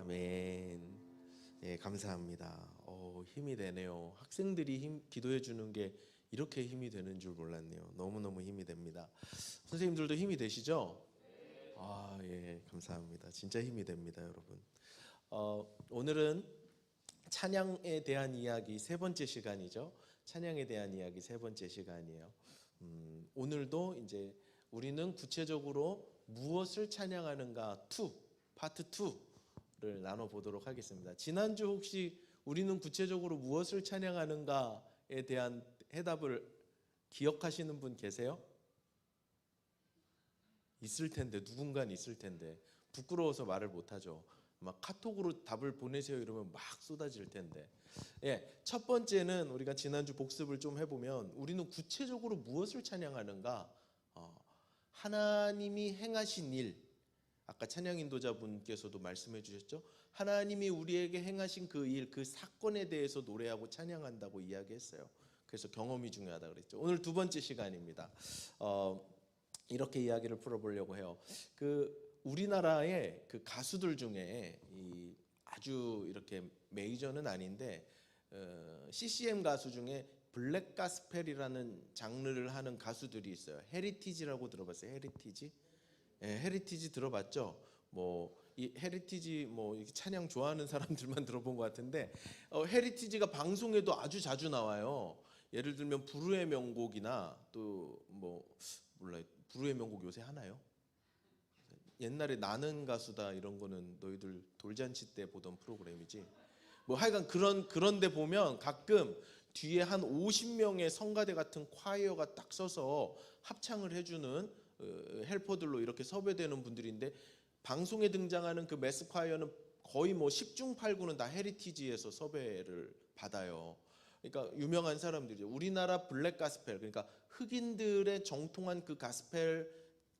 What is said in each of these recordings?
아멘. 예, 감사합니다. 힘이 되네요. 학생들이 기도해 주는 게 이렇게 힘이 되는 줄 몰랐네요. 너무너무 힘이 됩니다. 선생님들도 힘이 되시죠? 아, 예, 감사합니다. 진짜 힘이 됩니다, 여러분. 오늘은 찬양에 대한 이야기 세 번째 시간이죠. 찬양에 대한 이야기 세 번째 시간이에요. 오늘도 이제 우리는 구체적으로 무엇을 찬양하는가 파트 2를 나눠보도록 하겠습니다. 지난주 혹시 우리는 구체적으로 무엇을 찬양하는가에 대한 해답을 기억하시는 분 계세요? 있을 텐데, 누군가는 있을 텐데 부끄러워서 말을 못하죠. 막 카톡으로 답을 보내세요 이러면 막 쏟아질 텐데. 예, 첫 번째는 우리가 지난주 복습을 좀 해보면 우리는 구체적으로 무엇을 찬양하는가? 하나님이 행하신 일, 아까 찬양 인도자분께서도 말씀해 주셨죠. 하나님이 우리에게 행하신 그 일, 그 사건에 대해서 노래하고 찬양한다고 이야기했어요. 그래서 경험이 중요하다 그랬죠. 오늘 두 번째 시간입니다. 이렇게 이야기를 풀어보려고 해요. 우리나라의 그 가수들 중에 아주 이렇게 메이저는 아닌데 CCM 가수 중에 블랙 가스펠이라는 장르를 하는 가수들이 있어요. 헤리티지라고 들어봤어요? 헤리티지? 예, 헤리티지 들어봤죠? 이 헤리티지 찬양 좋아하는 사람들만 들어본 것 같은데 헤리티지가 방송에도 아주 자주 나와요. 예를 들면 부르의 명곡이나 또 몰라요. 부르의 명곡 요새 하나요? 옛날에 나는 가수다 이런 거는 너희들 돌잔치 때 보던 프로그램이지. 하여간 그런데 보면 가끔 뒤에 한 50명의 성가대 같은 콰이어가 딱 서서 합창을 해주는 헬퍼들로 이렇게 섭외되는 분들인데 방송에 등장하는 그 매스 콰이어는 거의 10중 8구는 다 헤리티지에서 섭외를 받아요. 그러니까 유명한 사람들이죠. 우리나라 블랙 가스펠, 그러니까 흑인들의 정통한 그 가스펠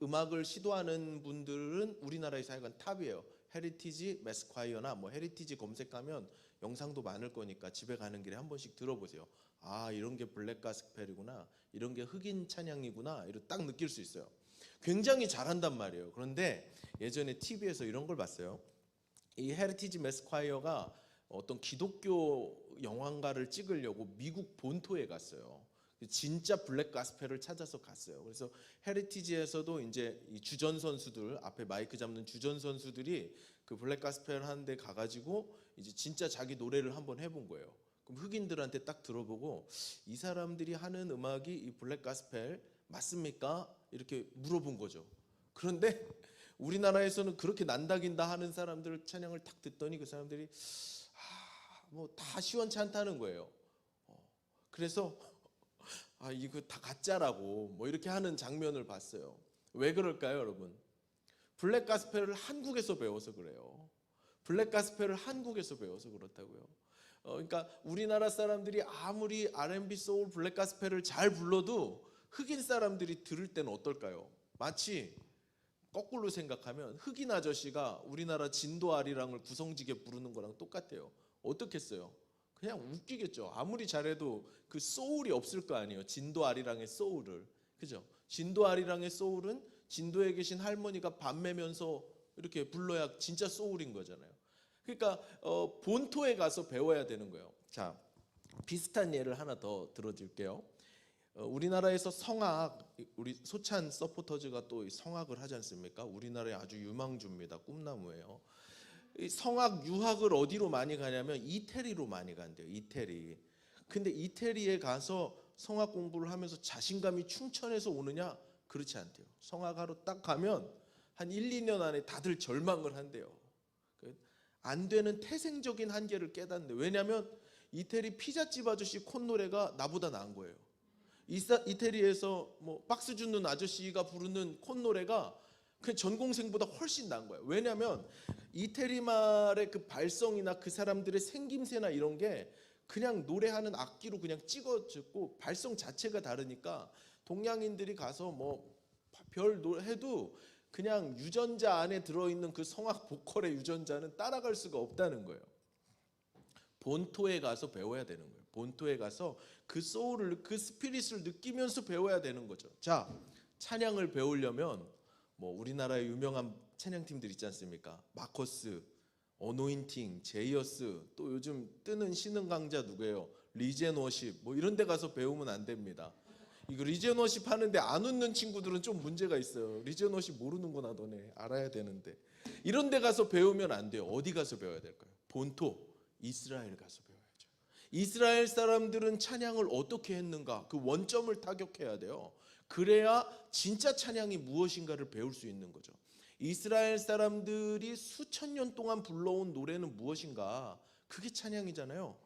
음악을 시도하는 분들은 우리나라에서 하여간 탑이에요. 헤리티지 매스콰이어나 헤리티지 검색하면 영상도 많을 거니까 집에 가는 길에 한 번씩 들어보세요. 아, 이런 게 블랙 가스펠이구나, 이런 게 흑인 찬양이구나, 이렇게 딱 느낄 수 있어요. 굉장히 잘한단 말이에요. 그런데 예전에 TV에서 이런 걸 봤어요. 이 헤리티지 매스콰이어가 어떤 기독교 영화인가를 찍으려고 미국 본토에 갔어요. 진짜 블랙 가스펠을 찾아서 갔어요. 그래서 헤리티지에서도 이제 이 주전 선수들, 앞에 마이크 잡는 주전 선수들이 그 블랙 가스펠 하는데 가가지고 이제 진짜 자기 노래를 한번 해본 거예요. 그럼 흑인들한테 딱 들어보고 이 사람들이 하는 음악이 이 블랙 가스펠 맞습니까? 이렇게 물어본 거죠. 그런데 우리나라에서는 그렇게 난다긴다 하는 사람들 찬양을 딱 듣더니 그 사람들이 다 시원찮다는 거예요. 그래서 이거 다 가짜라고 이렇게 하는 장면을 봤어요. 왜 그럴까요, 여러분? 블랙 가스펠을 한국에서 배워서 그래요. 블랙 가스펠을 한국에서 배워서 그렇다고요. 그러니까 우리나라 사람들이 아무리 R&B 소울 블랙 가스펠을 잘 불러도 흑인 사람들이 들을 때는 어떨까요? 마치 거꾸로 생각하면 흑인 아저씨가 우리나라 진도 아리랑을 구성지게 부르는 거랑 똑같아요. 어떻겠어요? 그냥 웃기겠죠. 아무리 잘해도 그 소울이 없을 거 아니에요. 진도 아리랑의 소울을. 그죠? 진도 아리랑의 소울은 진도에 계신 할머니가 밤매면서 이렇게 불러야 진짜 소울인 거잖아요. 그러니까 본토에 가서 배워야 되는 거예요. 자, 비슷한 예를 하나 더 들어드릴게요. 우리나라에서 성악, 우리 소찬 서포터즈가 또 성악을 하지 않습니까? 우리나라의 아주 유망주입니다. 꿈나무예요. 성악 유학을 어디로 많이 가냐면 이태리로 많이 간대요. 이태리. 근데 이태리에 가서 성악 공부를 하면서 자신감이 충천해서 오느냐? 그렇지 않대요. 성악하러 딱 가면 한 1, 2년 안에 다들 절망을 한대요. 안 되는 태생적인 한계를 깨닫는데, 왜냐하면 이태리 피자집 아저씨 콧노래가 나보다 나은 거예요. 이태리에서 박스 줍는 아저씨가 부르는 콧노래가 그 전공생보다 훨씬 나은 거예요. 왜냐하면 이태리 말의 그 발성이나 그 사람들의 생김새나 이런 게 그냥 노래하는 악기로 그냥 찍어졌고 발성 자체가 다르니까 동양인들이 가서 별 노래 해도 그냥 유전자 안에 들어있는 그 성악 보컬의 유전자는 따라갈 수가 없다는 거예요. 본토에 가서 배워야 되는 거예요. 본토에 가서 그 소울을, 그 스피릿을 느끼면서 배워야 되는 거죠. 자, 찬양을 배우려면 우리나라의 유명한 찬양팀들 있지 않습니까? 마커스, 어노인팅, 제이어스, 또 요즘 뜨는 신흥 강좌 누구예요? 리젠워십, 뭐 이런 데 가서 배우면 안 됩니다. 이거 리젠워십 하는데 안 웃는 친구들은 좀 문제가 있어요. 리젠워십 모르는구나 너네. 알아야 되는데. 이런 데 가서 배우면 안 돼요. 어디 가서 배워야 될까요? 본토 이스라엘 가서 배워야죠. 이스라엘 사람들은 찬양을 어떻게 했는가? 그 원점을 타격해야 돼요. 그래야 진짜 찬양이 무엇인가를 배울 수 있는 거죠. 이스라엘 사람들이 수천 년 동안 불러온 노래는 무엇인가? 그게 찬양이잖아요.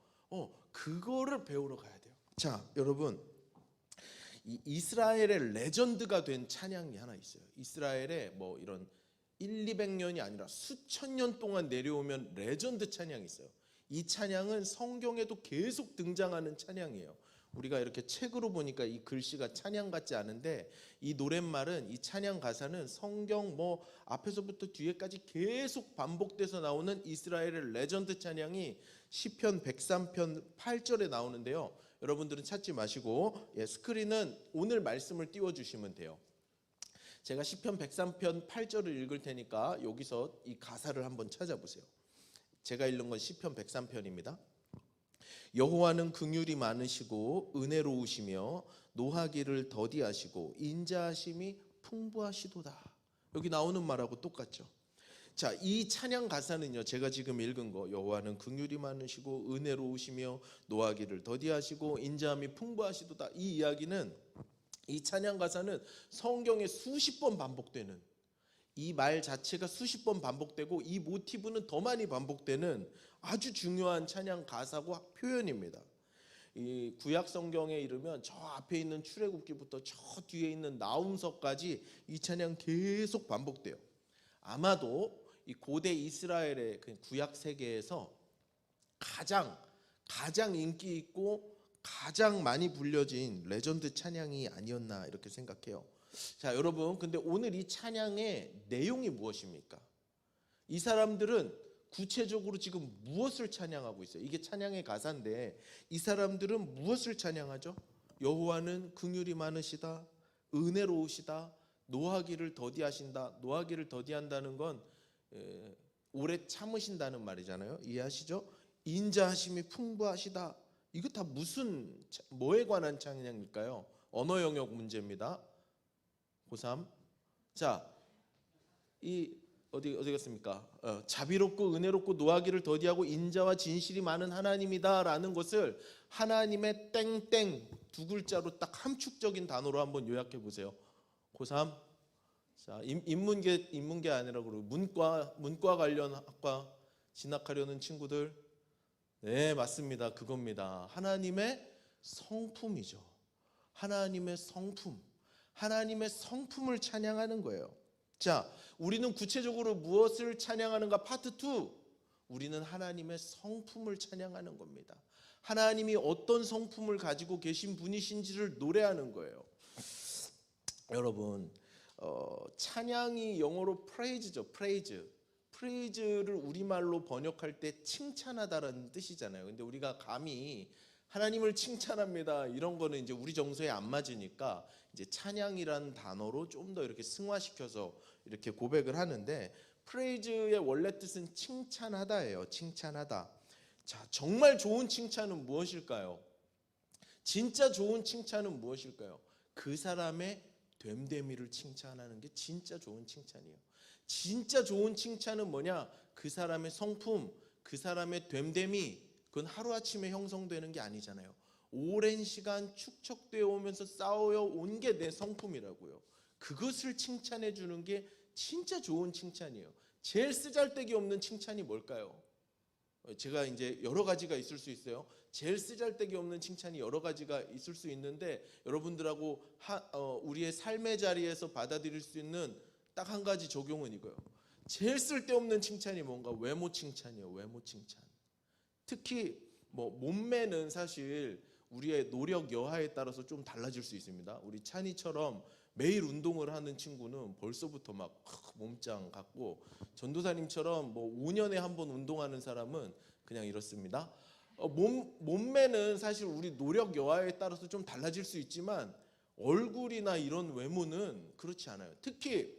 그거를 배우러 가야 돼요. 자, 여러분, 이스라엘의 레전드가 된 찬양이 하나 있어요. 이스라엘의 뭐 이런 200년이 아니라 수천 년 동안 내려오면 레전드 찬양이 있어요. 이 찬양은 성경에도 계속 등장하는 찬양이에요. 우리가 이렇게 책으로 보니까 이 글씨가 찬양 같지 않은데 이 노랫말은, 이 찬양 가사는 성경 뭐 앞에서부터 뒤에까지 계속 반복돼서 나오는 이스라엘의 레전드 찬양이 시편 103편 8절에 나오는데요. 여러분들은 찾지 마시고 스크린은 오늘 말씀을 띄워주시면 돼요. 제가 시편 103편 8절을 읽을 테니까 여기서 이 가사를 한번 찾아보세요. 제가 읽는 건 시편 103편입니다. 여호와는 긍휼이 많으시고 은혜로우시며 노하기를 더디하시고 인자하심이 풍부하시도다. 여기 나오는 말하고 똑같죠. 자, 이 찬양 가사는요, 제가 지금 읽은 거, 여호와는 긍휼이 많으시고 은혜로우시며 노하기를 더디하시고 인자함이 풍부하시도다. 이 이야기는, 이 찬양 가사는 성경에 수십 번 반복되는, 이 말 자체가 수십 번 반복되고 이 모티브는 더 많이 반복되는 아주 중요한 찬양 가사고 표현입니다. 이 구약 성경에 이르면 저 앞에 있는 출애굽기부터 저 뒤에 있는 나훔서까지 이 찬양 계속 반복돼요. 아마도 이 고대 이스라엘의 그 구약 세계에서 가장 인기 있고 가장 많이 불려진 레전드 찬양이 아니었나 이렇게 생각해요. 자, 여러분, 근데 오늘 이 찬양의 내용이 무엇입니까? 이 사람들은 구체적으로 지금 무엇을 찬양하고 있어요? 이게 찬양의 가사인데 이 사람들은 무엇을 찬양하죠? 여호와는 긍휼이 많으시다, 은혜로우시다, 노하기를 더디하신다. 노하기를 더디한다는 건 오래 참으신다는 말이잖아요. 이해하시죠? 인자하심이 풍부하시다. 이거 다 무슨, 뭐에 관한 찬양일까요? 언어 영역 문제입니다. 고3. 자, 이 어디 갔습니까? 자비롭고 은혜롭고 노하기를 더디하고 인자와 진실이 많은 하나님이다라는 것을 하나님의 땡땡 두 글자로 딱 함축적인 단어로 한번 요약해 보세요. 고3. 자, 인문계 아니라 그러고 문과 관련 학과 진학하려는 친구들, 네, 맞습니다. 그겁니다. 하나님의 성품이죠. 하나님의 성품. 하나님의 성품을 찬양하는 거예요. 자, 우리는 구체적으로 무엇을 찬양하는가? 파트 2. 우리는 하나님의 성품을 찬양하는 겁니다. 하나님이 어떤 성품을 가지고 계신 분이신지를 노래하는 거예요. 여러분, 찬양이 영어로 praise죠. praise를 우리말로 번역할 때 칭찬하다라는 뜻이잖아요. 근데 우리가 감히 하나님을 칭찬합니다, 이런 거는 이제 우리 정서에 안 맞으니까 이제 찬양이라는 단어로 좀 더 이렇게 승화시켜서 이렇게 고백을 하는데, 프레이즈의 원래 뜻은 칭찬하다예요. 칭찬하다. 자, 정말 좋은 칭찬은 무엇일까요? 진짜 좋은 칭찬은 무엇일까요? 그 사람의 됨됨이를 칭찬하는 게 진짜 좋은 칭찬이에요. 진짜 좋은 칭찬은 뭐냐? 그 사람의 성품, 그 사람의 됨됨이, 그건 하루아침에 형성되는 게 아니잖아요. 오랜 시간 축적되어 오면서 쌓여 온 게 내 성품이라고요. 그것을 칭찬해 주는 게 진짜 좋은 칭찬이에요. 제일 쓰잘데기 없는 칭찬이 뭘까요? 제가 이제 여러 가지가 있을 수 있어요. 제일 쓰잘데기 없는 칭찬이 여러 가지가 있을 수 있는데 여러분들하고 우리의 삶의 자리에서 받아들일 수 있는 딱 한 가지 적용은 이거예요. 제일 쓸데없는 칭찬이 뭔가? 외모 칭찬이에요. 외모 칭찬. 특히 뭐 몸매는 사실 우리의 노력 여하에 따라서 좀 달라질 수 있습니다. 우리 찬이처럼 매일 운동을 하는 친구는 벌써부터 막 몸짱 같고, 전도사님처럼 뭐 5년에 한 번 운동하는 사람은 그냥 이렇습니다. 몸매는 사실 우리 노력 여하에 따라서 좀 달라질 수 있지만 얼굴이나 이런 외모는 그렇지 않아요. 특히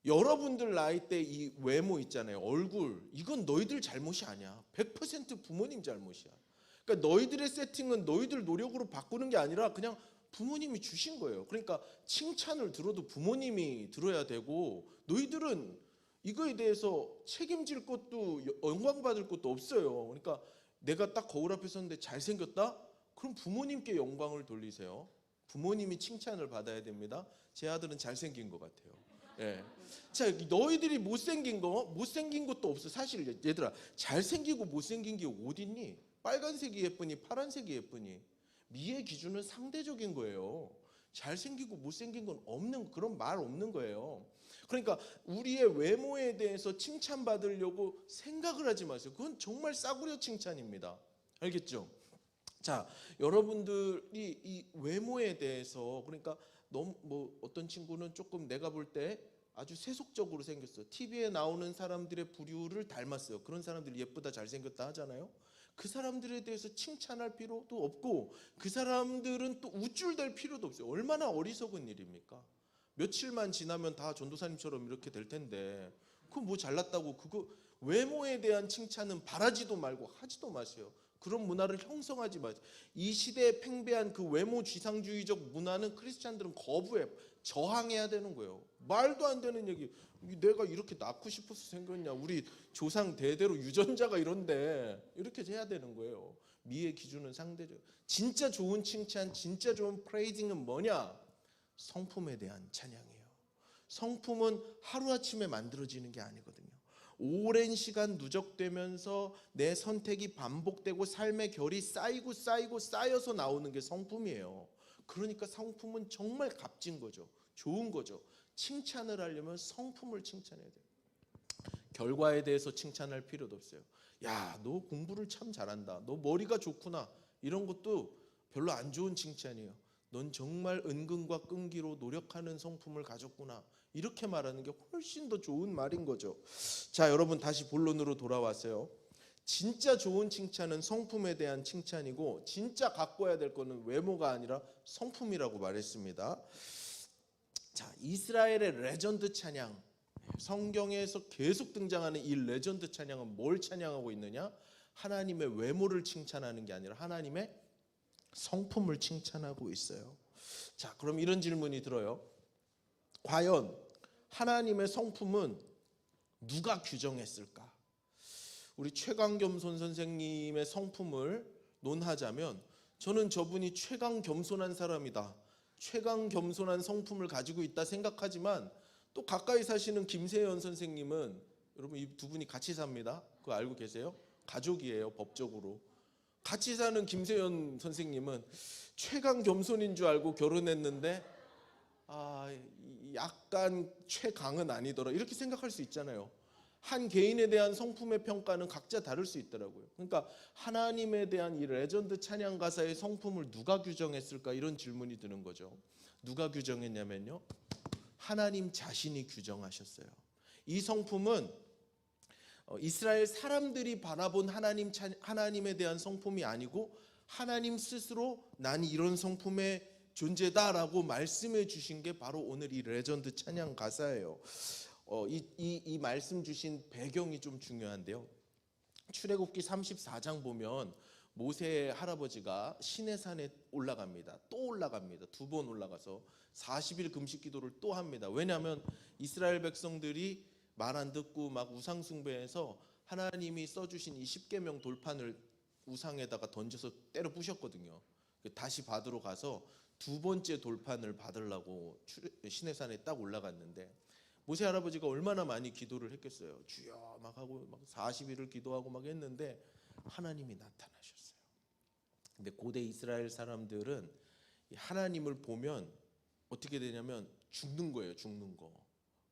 여러분들 나이 때 이 외모 있잖아요. 얼굴. 이건 너희들 잘못이 아니야. 100% 부모님 잘못이야. 그러니까 너희들의 세팅은 너희들 노력으로 바꾸는 게 아니라 그냥 부모님이 주신 거예요. 그러니까 칭찬을 들어도 부모님이 들어야 되고 너희들은 이거에 대해서 책임질 것도 영광받을 것도 없어요. 그러니까 내가 딱 거울 앞에 섰는데 잘생겼다? 그럼 부모님께 영광을 돌리세요. 부모님이 칭찬을 받아야 됩니다. 제 아들은 잘생긴 것 같아요. 예. 자, 너희들이 못생긴 것도 없어. 사실 얘들아, 잘생기고 못생긴 게 어딨니? 빨간색이 예쁘니 파란색이 예쁘니? 미의 기준은 상대적인 거예요. 잘생기고 못생긴 건 없는, 그런 말 없는 거예요. 그러니까 우리의 외모에 대해서 칭찬받으려고 생각을 하지 마세요. 그건 정말 싸구려 칭찬입니다. 알겠죠? 자, 여러분들이 이 외모에 대해서, 그러니까 너무 어떤 친구는 조금 내가 볼 때 아주 세속적으로 생겼어요. TV에 나오는 사람들의 부류를 닮았어요. 그런 사람들이 예쁘다 잘생겼다 하잖아요. 그 사람들에 대해서 칭찬할 필요도 없고 그 사람들은 또 우쭐댈 필요도 없어요. 얼마나 어리석은 일입니까? 며칠만 지나면 다 전도사님처럼 이렇게 될 텐데 그거 뭐 잘났다고 그거 외모에 대한 칭찬은 바라지도 말고 하지도 마세요. 그런 문화를 형성하지 마세요. 이 시대에 팽배한 그 외모 지상주의적 문화는 크리스찬들은 거부해 저항해야 되는 거예요. 말도 안 되는 얘기. 내가 이렇게 낳고 싶어서 생겼냐? 우리 조상 대대로 유전자가 이런데 이렇게 해야 되는 거예요. 미의 기준은 상대적. 진짜 좋은 칭찬, 진짜 좋은 프레이징은 뭐냐? 성품에 대한 찬양이에요. 성품은 하루아침에 만들어지는 게 아니거든요. 오랜 시간 누적되면서 내 선택이 반복되고 삶의 결이 쌓여서 나오는 게 성품이에요. 그러니까 성품은 정말 값진 거죠. 좋은 거죠. 칭찬을 하려면 성품을 칭찬해야 돼요. 결과에 대해서 칭찬할 필요도 없어요. 야, 너 공부를 참 잘한다. 너 머리가 좋구나. 이런 것도 별로 안 좋은 칭찬이에요. 넌 정말 은근과 끈기로 노력하는 성품을 가졌구나. 이렇게 말하는 게 훨씬 더 좋은 말인 거죠. 자, 여러분 다시 본론으로 돌아왔어요. 진짜 좋은 칭찬은 성품에 대한 칭찬이고 진짜 가꿔야 될 거는 외모가 아니라 성품이라고 말했습니다. 자, 이스라엘의 레전드 찬양. 성경에서 계속 등장하는 이 레전드 찬양은 뭘 찬양하고 있느냐? 하나님의 외모를 칭찬하는 게 아니라 하나님의 성품을 칭찬하고 있어요. 자, 그럼 이런 질문이 들어요. 과연 하나님의 성품은 누가 규정했을까? 우리 최강겸손 선생님의 성품을 논하자면 저는 저분이 최강겸손한 사람이다. 최강겸손한 성품을 가지고 있다 생각하지만 또 가까이 사시는 김세연 선생님은 여러분 이 두 분이 같이 삽니다. 그거 알고 계세요? 가족이에요, 법적으로. 같이 사는 김세연 선생님은 최강겸손인 줄 알고 결혼했는데 약간 최강은 아니더라 이렇게 생각할 수 있잖아요. 한 개인에 대한 성품의 평가는 각자 다를 수 있더라고요. 그러니까 하나님에 대한 이 레전드 찬양 가사의 성품을 누가 규정했을까 이런 질문이 드는 거죠. 누가 규정했냐면요, 하나님 자신이 규정하셨어요. 이 성품은 이스라엘 사람들이 바라본 하나님에 대한 성품이 아니고 하나님 스스로 난 이런 성품의 존재다라고 말씀해 주신 게 바로 오늘 이 레전드 찬양 가사예요. 이 말씀 주신 배경이 좀 중요한데요. 출애굽기 34장 보면 모세의 할아버지가 시내산에 올라갑니다. 또 올라갑니다. 2번 올라가서 40일 금식 기도를 또 합니다. 왜냐하면 이스라엘 백성들이 말 안 듣고 막 우상 숭배해서 하나님이 써주신 이 10계명 돌판을 우상에다가 던져서 때려 부셨거든요. 다시 받으러 가서 두 번째 돌판을 받으려고 시내산에 딱 올라갔는데 모세 할아버지가 얼마나 많이 기도를 했겠어요. 주여 막 하고 막 40일을 기도하고 막 했는데 하나님이 나타나셨어요. 근데 고대 이스라엘 사람들은 하나님을 보면 어떻게 되냐면 죽는 거예요. 죽는 거.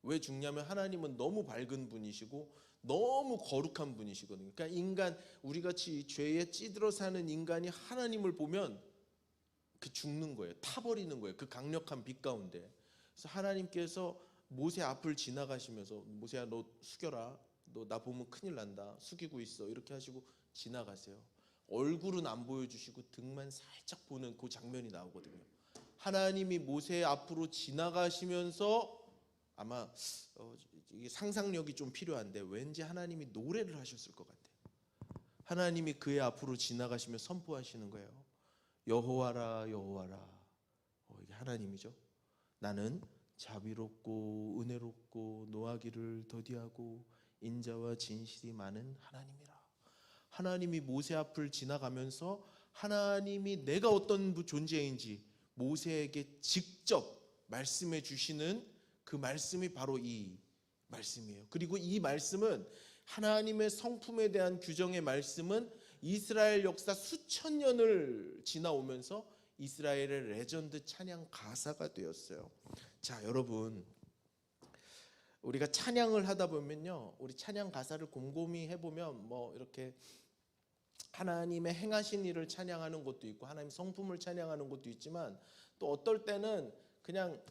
왜 죽냐면 하나님은 너무 밝은 분이시고 너무 거룩한 분이시거든요. 그러니까 인간, 우리 같이 죄에 찌들어 사는 인간이 하나님을 보면 그 죽는 거예요. 타버리는 거예요. 그 강력한 빛 가운데. 그래서 하나님께서 모세 앞을 지나가시면서 모세야 너 숙여라. 너 나 보면 큰일 난다. 숙이고 있어. 이렇게 하시고 지나가세요. 얼굴은 안 보여주시고 등만 살짝 보는 그 장면이 나오거든요. 하나님이 모세 앞으로 지나가시면서 아마 이게 상상력이 좀 필요한데 왠지 하나님이 노래를 하셨을 것 같아요. 하나님이 그의 앞으로 지나가시며 선포하시는 거예요. 여호와라 여호와라. 이게 하나님이죠. 나는 자비롭고 은혜롭고 노하기를 더디하고 인자와 진실이 많은 하나님이라. 하나님이 모세 앞을 지나가면서 하나님이 내가 어떤 존재인지 모세에게 직접 말씀해 주시는 그 말씀이 바로 이 말씀이에요. 그리고 이 말씀은 하나님의 성품에 대한 규정의 말씀은 이스라엘 역사 수천 년을 지나오면서 이스라엘의 레전드 찬양 가사가 되었어요. 자, 여러분, 우리가 찬양을 하다 보면요, 우리 찬양 가사를 곰곰이 해보면 뭐 이렇게 하나님의 행하신 일을 찬양하는 것도 있고 하나님 성품을 찬양하는 것도 있지만 또 어떨 때는 그냥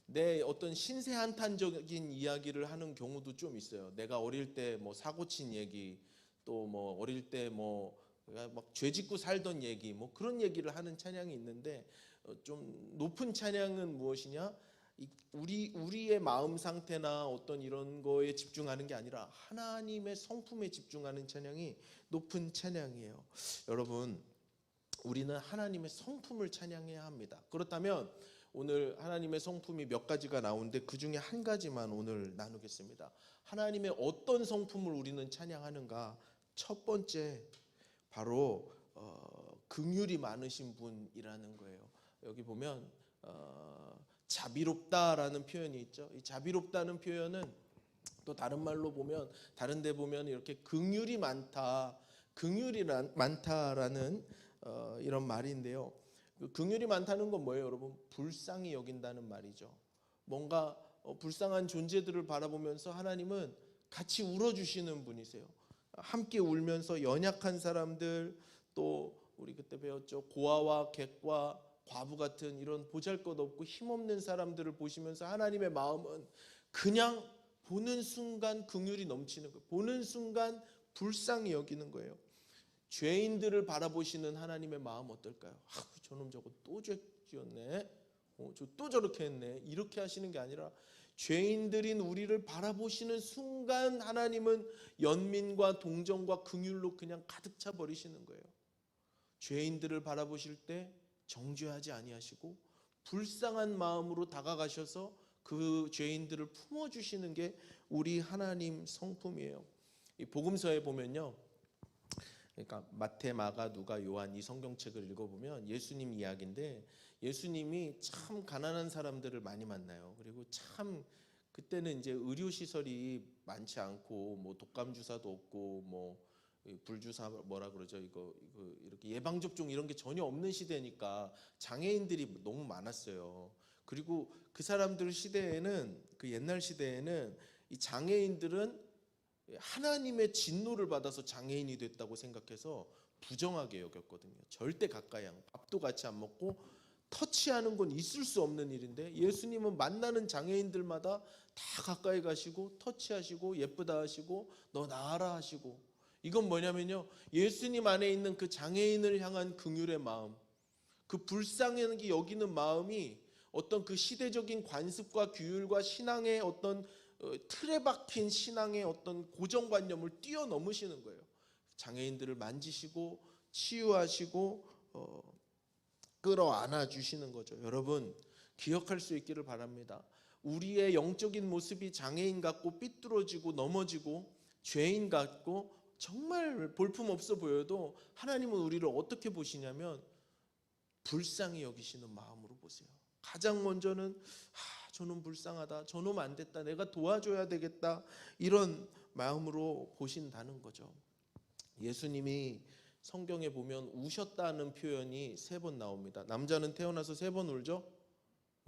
내 어떤 신세한탄적인 이야기를 하는 경우도 좀 있어요. 내가 어릴 때 뭐 사고 친 얘기, 또 뭐 어릴 때 뭐 막 죄짓고 살던 얘기, 뭐 그런 얘기를 하는 찬양이 있는데 좀 높은 찬양은 무엇이냐? 우리의 마음 상태나 어떤 이런 거에 집중하는 게 아니라 하나님의 성품에 집중하는 찬양이 높은 찬양이에요. 여러분, 우리는 하나님의 성품을 찬양해야 합니다. 그렇다면 오늘 하나님의 성품이 몇 가지가 나오는데 그 중에 한 가지만 오늘 나누겠습니다. 하나님의 어떤 성품을 우리는 찬양하는가? 첫 번째, 바로 긍휼이 많으신 분이라는 거예요. 여기 보면 자비롭다라는 표현이 있죠. 이 자비롭다는 표현은 또 다른 말로 보면, 다른 데 보면 이렇게 긍휼이 많다, 긍휼이 많다라는 이런 말인데요. 그 긍휼이 많다는 건 뭐예요, 여러분? 불쌍히 여긴다는 말이죠. 뭔가 불쌍한 존재들을 바라보면서 하나님은 같이 울어주시는 분이세요. 함께 울면서 연약한 사람들, 또 우리 그때 배웠죠, 고아와 객과 과부 같은 이런 보잘것없고 힘없는 사람들을 보시면서 하나님의 마음은 그냥 보는 순간 긍휼이 넘치는 거예요. 보는 순간 불쌍히 여기는 거예요. 죄인들을 바라보시는 하나님의 마음 어떨까요? 저놈 저거 또 죄 지었네, 저 또 저렇게 했네, 이렇게 하시는 게 아니라 죄인들인 우리를 바라보시는 순간 하나님은 연민과 동정과 긍휼로 그냥 가득 차 버리시는 거예요. 죄인들을 바라보실 때 정죄하지 아니하시고 불쌍한 마음으로 다가가셔서 그 죄인들을 품어주시는 게 우리 하나님 성품이에요. 이 복음서에 보면요, 그러니까 마태, 마가, 누가, 요한 이 성경책을 읽어보면 예수님 이야기인데 예수님이 참 가난한 사람들을 많이 만나요. 그리고 참 그때는 이제 의료 시설이 많지 않고 뭐 독감 주사도 없고 뭐 불주사 뭐라 그러죠, 이거 이렇게 예방 접종 이런 게 전혀 없는 시대니까 장애인들이 너무 많았어요. 그리고 그 사람들 시대에는, 그 옛날 시대에는 이 장애인들은 하나님의 진노를 받아서 장애인이 됐다고 생각해서 부정하게 여겼거든요. 절대 가까이 안, 밥도 같이 안 먹고 터치하는 건 있을 수 없는 일인데 예수님은 만나는 장애인들마다 다 가까이 가시고 터치하시고 예쁘다 하시고 너 나아라 하시고, 이건 뭐냐면요, 예수님 안에 있는 그 장애인을 향한 긍휼의 마음, 그 불쌍하게 여기는 마음이 어떤 그 시대적인 관습과 규율과 신앙의 어떤 틀에 박힌 신앙의 어떤 고정관념을 뛰어넘으시는 거예요. 장애인들을 만지시고 치유하시고 끌어안아 주시는 거죠. 여러분, 기억할 수 있기를 바랍니다. 우리의 영적인 모습이 장애인 같고 삐뚤어지고 넘어지고 죄인 같고 정말 볼품없어 보여도 하나님은 우리를 어떻게 보시냐면 불쌍히 여기시는 마음으로 보세요. 가장 먼저는 저놈 불쌍하다, 저놈 안 됐다, 내가 도와줘야 되겠다, 이런 마음으로 보신다는 거죠. 예수님이 성경에 보면 우셨다는 표현이 3번 나옵니다. 남자는 태어나서 3번 울죠.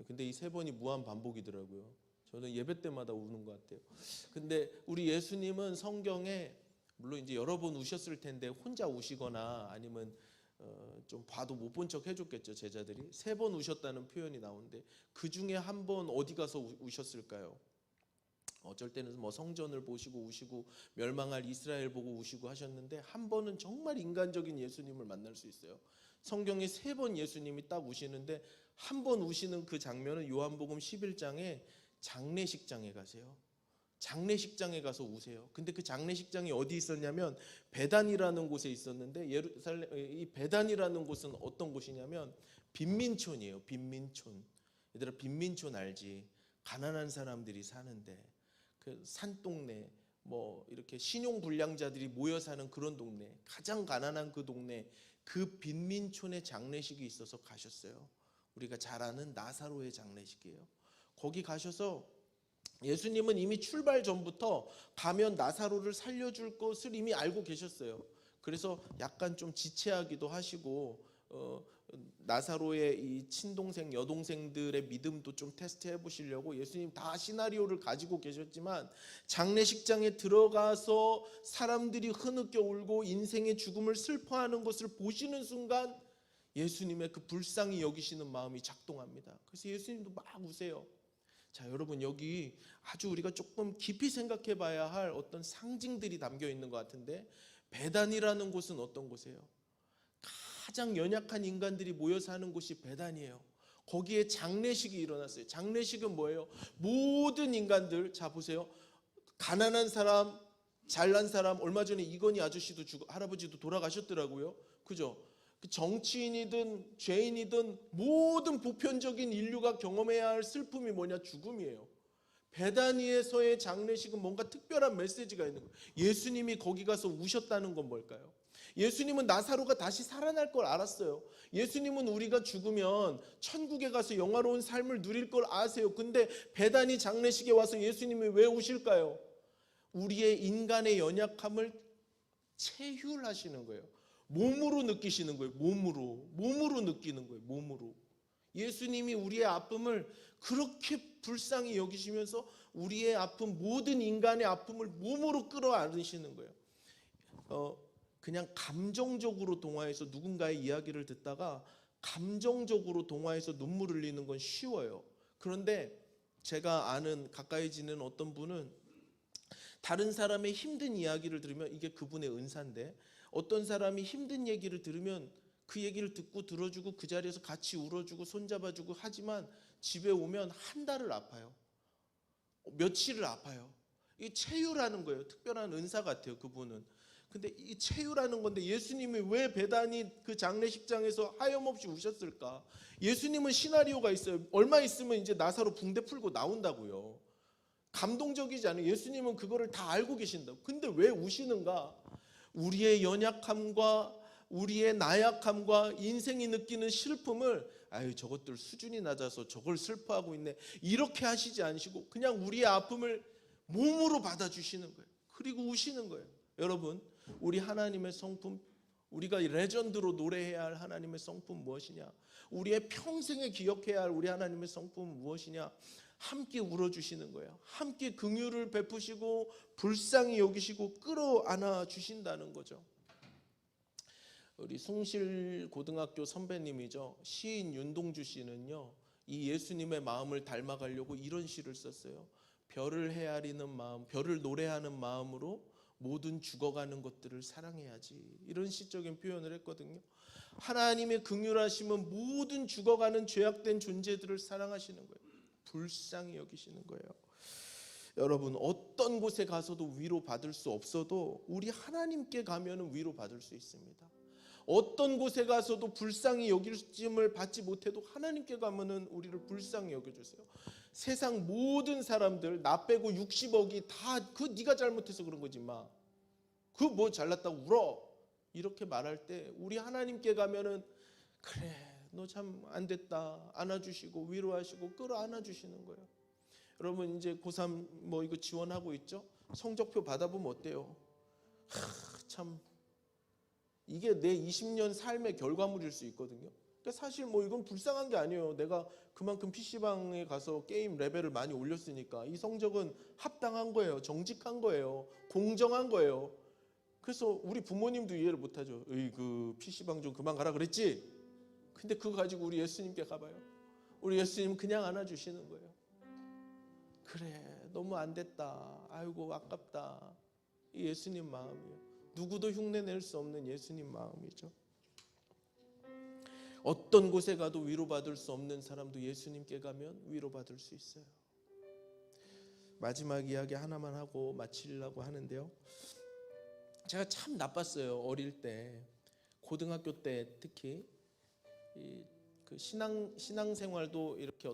근데 이 3번이 무한 반복이더라고요. 저는 예배 때마다 우는 것 같아요. 근데 우리 예수님은 성경에 물론 이제 여러 번 우셨을 텐데 혼자 우시거나 아니면 좀 봐도 못 본 척 해줬겠죠, 제자들이. 3번 우셨다는 표현이 나오는데 그 중에 한 번 어디 가서 우셨을까요? 어쩔 때는 뭐 성전을 보시고 우시고 멸망할 이스라엘 보고 우시고 하셨는데 한 번은 정말 인간적인 예수님을 만날 수 있어요. 성경에 3번 예수님이 딱 우시는데 한 번 우시는 그 장면은 요한복음 11장에 장례식장에 가세요. 장례식장에 가서 우세요. 근데 그 장례식장이 어디 있었냐면 베단이라는 곳에 있었는데, 이 베단이라는 곳은 어떤 곳이냐면 빈민촌이에요. 빈민촌. 얘들아, 빈민촌 알지? 가난한 사람들이 사는데, 그 산동네, 뭐 이렇게 신용불량자들이 모여 사는 그런 동네, 가장 가난한 그 동네, 그 빈민촌에 장례식이 있어서 가셨어요. 우리가 잘 아는 나사로의 장례식이에요. 거기 가셔서 예수님은 이미 출발 전부터 가면 나사로를 살려줄 것을 이미 알고 계셨어요. 그래서 약간 좀 지체하기도 하시고, 나사로의 이 친동생 여동생들의 믿음도 좀 테스트해 보시려고 예수님 다 시나리오를 가지고 계셨지만, 장례식장에 들어가서 사람들이 흐느껴 울고 인생의 죽음을 슬퍼하는 것을 보시는 순간 예수님의 그 불쌍히 여기시는 마음이 작동합니다. 그래서 예수님도 막 우세요. 자, 여러분, 여기 아주 우리가 조금 깊이 생각해 봐야 할 어떤 상징들이 담겨 있는 것 같은데, 베단이라는 곳은 어떤 곳이에요? 가장 연약한 인간들이 모여 사는 곳이 베단이에요. 거기에 장례식이 일어났어요. 장례식은 뭐예요? 모든 인간들, 자 보세요. 가난한 사람, 잘난 사람, 얼마 전에 이건희 아저씨도 할아버지도 돌아가셨더라고요. 그죠? 정치인이든 죄인이든 모든 보편적인 인류가 경험해야 할 슬픔이 뭐냐? 죽음이에요. 베다니에서의 장례식은 뭔가 특별한 메시지가 있는 거예요. 예수님이 거기 가서 우셨다는 건 뭘까요? 예수님은 나사로가 다시 살아날 걸 알았어요. 예수님은 우리가 죽으면 천국에 가서 영화로운 삶을 누릴 걸 아세요. 근데 베다니 장례식에 와서 예수님이 왜 우실까요? 우리의 인간의 연약함을 체휼하시는 거예요. 몸으로 느끼시는 거예요. 몸으로 느끼는 거예요. 몸으로. 예수님이 우리의 아픔을 그렇게 불쌍히 여기시면서 우리의 아픔, 모든 인간의 아픔을 몸으로 끌어안으시는 거예요. 그냥 감정적으로 동화해서 누군가의 이야기를 듣다가 감정적으로 동화해서 눈물 흘리는 건 쉬워요. 그런데 제가 아는 가까이 지내는 어떤 분은 다른 사람의 힘든 이야기를 들으면 이게 그분의 은사인데, 어떤 사람이 힘든 얘기를 들으면 그 얘기를 듣고 들어주고 그 자리에서 같이 울어주고 손잡아주고 하지만 집에 오면 한 달을 아파요. 며칠을 아파요. 이게 체유라는 거예요. 특별한 은사 같아요, 그분은. 근데 이 체유라는 건데 예수님이 왜 베다니 그 장례식장에서 하염없이 우셨을까? 예수님은 시나리오가 있어요. 얼마 있으면 이제 나사로 붕대 풀고 나온다고요. 감동적이지 않아요? 예수님은 그거를 다 알고 계신다고. 근데 왜 우시는가? 우리의 연약함과 우리의 나약함과 인생이 느끼는 슬픔을, 아유 저것들 수준이 낮아서 저걸 슬퍼하고 있네, 이렇게 하시지 않으시고 그냥 우리의 아픔을 몸으로 받아주시는 거예요. 그리고 우시는 거예요. 여러분, 우리 하나님의 성품, 우리가 레전드로 노래해야 할 하나님의 성품 무엇이냐? 우리의 평생에 기억해야 할 우리 하나님의 성품은 무엇이냐? 함께 울어주시는 거예요. 함께 긍휼을 베푸시고 불쌍히 여기시고 끌어안아 주신다는 거죠. 우리 숭실고등학교 선배님이죠, 시인 윤동주 씨는요, 이 예수님의 마음을 닮아가려고 이런 시를 썼어요. 별을 헤아리는 마음, 별을 노래하는 마음으로 모든 죽어가는 것들을 사랑해야지, 이런 시적인 표현을 했거든요. 하나님의 긍휼하심은 모든 죽어가는 죄악된 존재들을 사랑하시는 거예요. 불쌍히 여기시는 거예요. 여러분, 어떤 곳에 가서도 위로받을 수 없어도 우리 하나님께 가면 위로받을 수 있습니다. 어떤 곳에 가서도 불쌍히 여기심을 받지 못해도 하나님께 가면은 우리를 불쌍히 여겨주세요. 세상 모든 사람들 나 빼고 60억이 다 그 네가 잘못해서 그런 거지 마, 그 뭐 잘났다고 울어, 이렇게 말할 때 우리 하나님께 가면은 그래 너 참 안 됐다 안아주시고 위로하시고 끌어안아주시는 거예요. 여러분, 이제 고3 뭐 이거 지원하고 있죠? 성적표 받아보면 어때요? 참 이게 내 20년 삶의 결과물일 수 있거든요. 그러니까 사실 뭐 이건 불쌍한 게 아니에요. 내가 그만큼 PC방에 가서 게임 레벨을 많이 올렸으니까 이 성적은 합당한 거예요. 정직한 거예요. 공정한 거예요. 그래서 우리 부모님도 이해를 못하죠. 에이 그 PC방 좀 그만 가라 그랬지? 근데 그거 가지고 우리 예수님께 가봐요. 우리 예수님 그냥 안아주시는 거예요. 그래 너무 안 됐다, 아이고 아깝다, 이 예수님 마음이에요. 누구도 흉내낼 수 없는 예수님 마음이죠. 어떤 곳에 가도 위로받을 수 없는 사람도 예수님께 가면 위로받을 수 있어요. 마지막 이야기 하나만 하고 마치려고 하는데요. 제가 참 나빴어요. 어릴 때, 고등학교 때 특히 그 신앙생활도 이렇게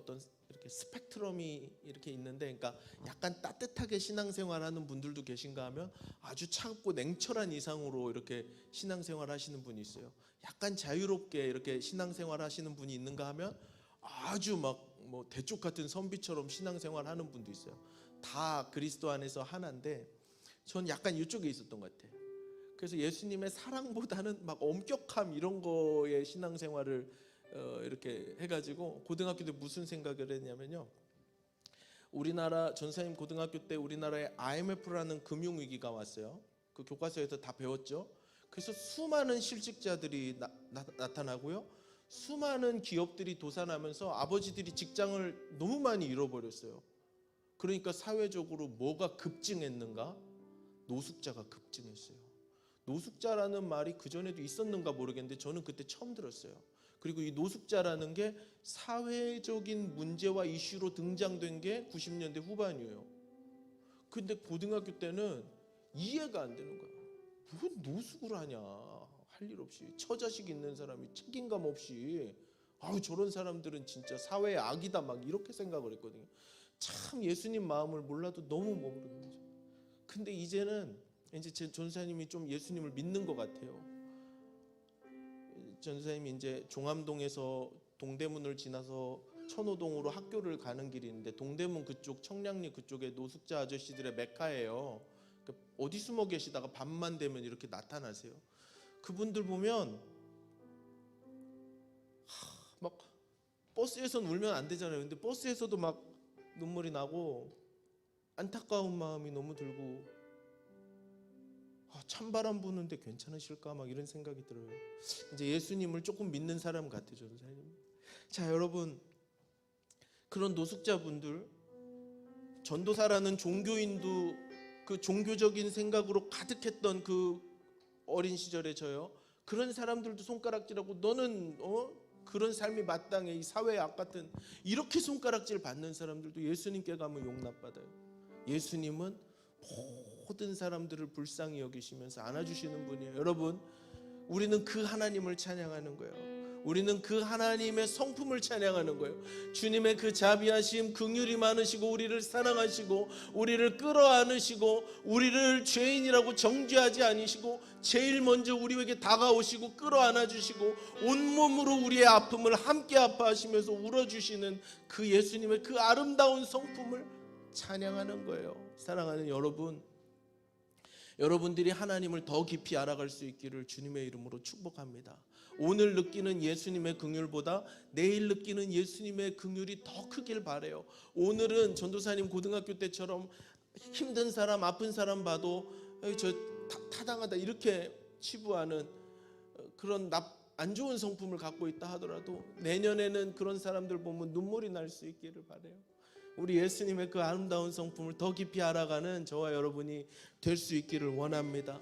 이렇게 스펙트럼이 이렇게 있는데, 그러니까 약간 따뜻하게 신앙생활하는 분들도 계신가 하면 아주 차갑고 냉철한 이상으로 이렇게 신앙생활하시는 분이 있어요. 약간 자유롭게 이렇게 신앙생활하시는 분이 있는가 하면 아주 막 뭐 대쪽 같은 선비처럼 신앙생활하는 분도 있어요. 다 그리스도 안에서 하나인데 전 약간 이쪽에 있었던 것 같아요. 그래서 예수님의 사랑보다는 막 엄격함 이런 거에 신앙생활을 이렇게 해가지고 고등학교 때 무슨 생각을 했냐면요. 우리나라 전사님 고등학교 때 우리나라에 IMF라는 금융위기가 왔어요. 그 교과서에서 다 배웠죠. 그래서 수많은 실직자들이 나타나고요. 수많은 기업들이 도산하면서 아버지들이 직장을 너무 많이 잃어버렸어요. 그러니까 사회적으로 뭐가 급증했는가? 노숙자가 급증했어요. 노숙자라는 말이 그전에도 있었는가 모르겠는데 저는 그때 처음 들었어요. 그리고 이 노숙자라는 게 사회적인 문제와 이슈로 등장된 게 90년대 후반이에요. 근데 고등학교 때는 이해가 안 되는 거야. 왜 노숙을 하냐? 할 일 없이 처자식 있는 사람이 책임감 없이 아우 저런 사람들은 진짜 사회의 악이다 막 이렇게 생각을 했거든요. 참 예수님 마음을 몰라도 너무 머무르는 거죠. 근데 이제는 이제 제 전사님이 좀 예수님을 믿는 것 같아요. 전사님이 이제 종암동에서 동대문을 지나서 천호동으로 학교를 가는 길이 있는데 동대문 그쪽 청량리 그쪽에 노숙자 아저씨들의 메카예요. 그러니까 어디 숨어 계시다가 밤만 되면 이렇게 나타나세요. 그분들 보면 막 버스에서는 울면 안 되잖아요. 근데 버스에서도 막 눈물이 나고 안타까운 마음이 너무 들고 찬바람 부는데 괜찮으실까 막 이런 생각이 들어요. 이제 예수님을 조금 믿는 사람 같아요, 전사님. 자, 여러분 그런 노숙자분들, 전도사라는 종교인도 그 종교적인 생각으로 가득했던 그 어린 시절에 저요. 그런 사람들도 손가락질하고 너는 그런 삶이 마땅해 이 사회의 악 같은 이렇게 손가락질 받는 사람들도 예수님께 가면 용납받아요. 예수님은 모든 사람들을 불쌍히 여기시면서 안아주시는 분이에요. 여러분 우리는 그 하나님을 찬양하는 거예요. 우리는 그 하나님의 성품을 찬양하는 거예요. 주님의 그 자비하심, 긍휼이 많으시고 우리를 사랑하시고 우리를 끌어안으시고 우리를 죄인이라고 정죄하지 않으시고 제일 먼저 우리에게 다가오시고 끌어안아주시고 온몸으로 우리의 아픔을 함께 아파하시면서 울어주시는 그 예수님의 그 아름다운 성품을 찬양하는 거예요. 사랑하는 여러분, 여러분들이 하나님을 더 깊이 알아갈 수 있기를 주님의 이름으로 축복합니다. 오늘 느끼는 예수님의 긍휼보다 내일 느끼는 예수님의 긍휼이 더 크길 바라요. 오늘은 전도사님 고등학교 때처럼 힘든 사람, 아픈 사람 봐도 저 타당하다 이렇게 치부하는 그런 안 좋은 성품을 갖고 있다 하더라도 내년에는 그런 사람들 보면 눈물이 날 수 있기를 바라요. 우리 예수님의 그 아름다운 성품을 더 깊이 알아가는 저와 여러분이 될 수 있기를 원합니다.